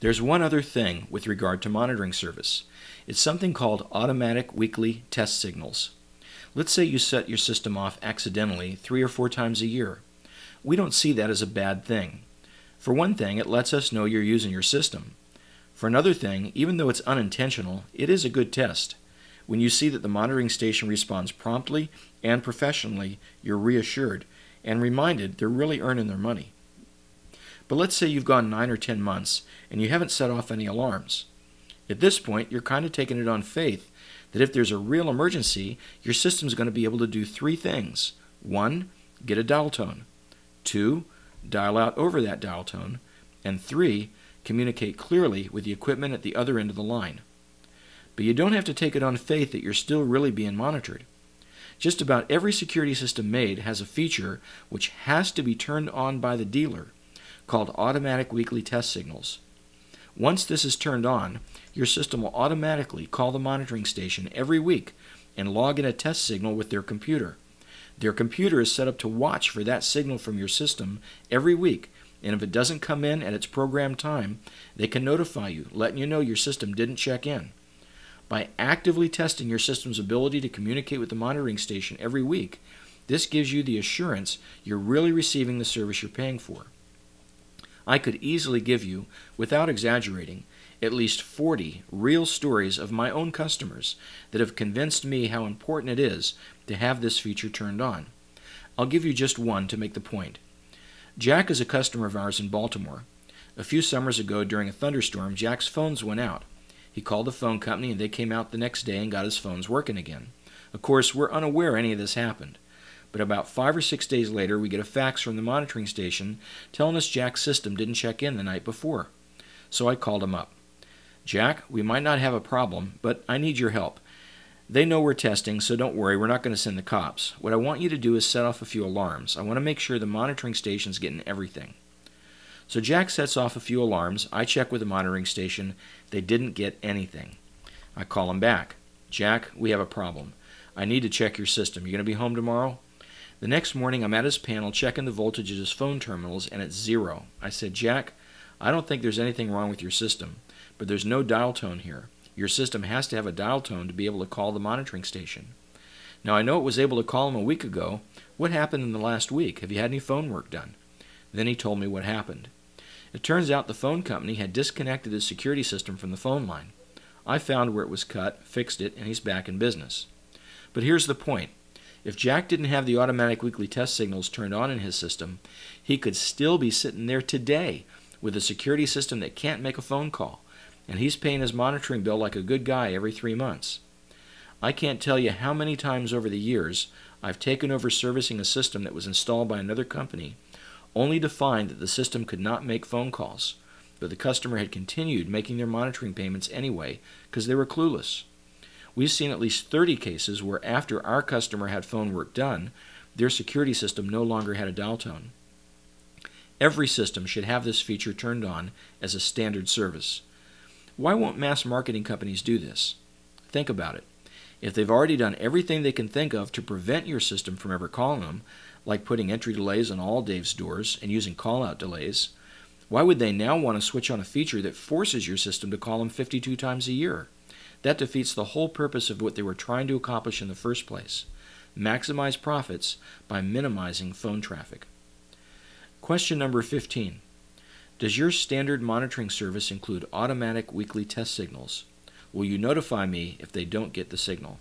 There's one other thing with regard to monitoring service. It's something called automatic weekly test signals. Let's say you set your system off accidentally 3 or 4 times a year. We don't see that as a bad thing. For one thing, it lets us know you're using your system. For another thing, even though it's unintentional, it is a good test. When you see that the monitoring station responds promptly and professionally, you're reassured and reminded they're really earning their money. But let's say you've gone 9 or 10 months and you haven't set off any alarms. At this point, you're kind of taking it on faith that if there's a real emergency, your system's going to be able to do 3 things. 1, get a dial tone. 2, dial out over that dial tone. And 3, communicate clearly with the equipment at the other end of the line. But you don't have to take it on faith that you're still really being monitored. Just about every security system made has a feature which has to be turned on by the dealer, called automatic weekly test signals. Once this is turned on, your system will automatically call the monitoring station every week and log in a test signal with their computer. Their computer is set up to watch for that signal from your system every week, and if it doesn't come in at its programmed time, they can notify you, letting you know your system didn't check in. By actively testing your system's ability to communicate with the monitoring station every week, this gives you the assurance you're really receiving the service you're paying for. I could easily give you, without exaggerating, at least 40 real stories of my own customers that have convinced me how important it is to have this feature turned on. I'll give you just one to make the point. Jack is a customer of ours in Baltimore. A few summers ago during a thunderstorm, Jack's phones went out. He called the phone company and they came out the next day and got his phones working again. Of course, we're unaware any of this happened. But about 5 or 6 days later, we get a fax from the monitoring station telling us Jack's system didn't check in the night before. So I called him up. Jack, we might not have a problem, but I need your help. They know we're testing, so don't worry, we're not going to send the cops. What I want you to do is set off a few alarms. I want to make sure the monitoring station's getting everything. So Jack sets off a few alarms. I check with the monitoring station. They didn't get anything. I call him back. Jack, we have a problem. I need to check your system. You going to be home tomorrow? The next morning, I'm at his panel checking the voltage at his phone terminals, and it's 0. I said, Jack, I don't think there's anything wrong with your system, but there's no dial tone here. Your system has to have a dial tone to be able to call the monitoring station. Now, I know it was able to call him a week ago. What happened in the last week? Have you had any phone work done? Then he told me what happened. It turns out the phone company had disconnected his security system from the phone line. I found where it was cut, fixed it, and he's back in business. But here's the point. If Jack didn't have the automatic weekly test signals turned on in his system, he could still be sitting there today with a security system that can't make a phone call, and he's paying his monitoring bill like a good guy every 3 months. I can't tell you how many times over the years I've taken over servicing a system that was installed by another company, only to find that the system could not make phone calls, but the customer had continued making their monitoring payments anyway because they were clueless. We've seen at least 30 cases where after our customer had phone work done, their security system no longer had a dial tone. Every system should have this feature turned on as a standard service. Why won't mass marketing companies do this? Think about it. If they've already done everything they can think of to prevent your system from ever calling them, like putting entry delays on all Dave's doors and using call-out delays, why would they now want to switch on a feature that forces your system to call them 52 times a year? That defeats the whole purpose of what they were trying to accomplish in the first place: maximize profits by minimizing phone traffic. Question number 15. Does your standard monitoring service include automatic weekly test signals? Will you notify me if they don't get the signal?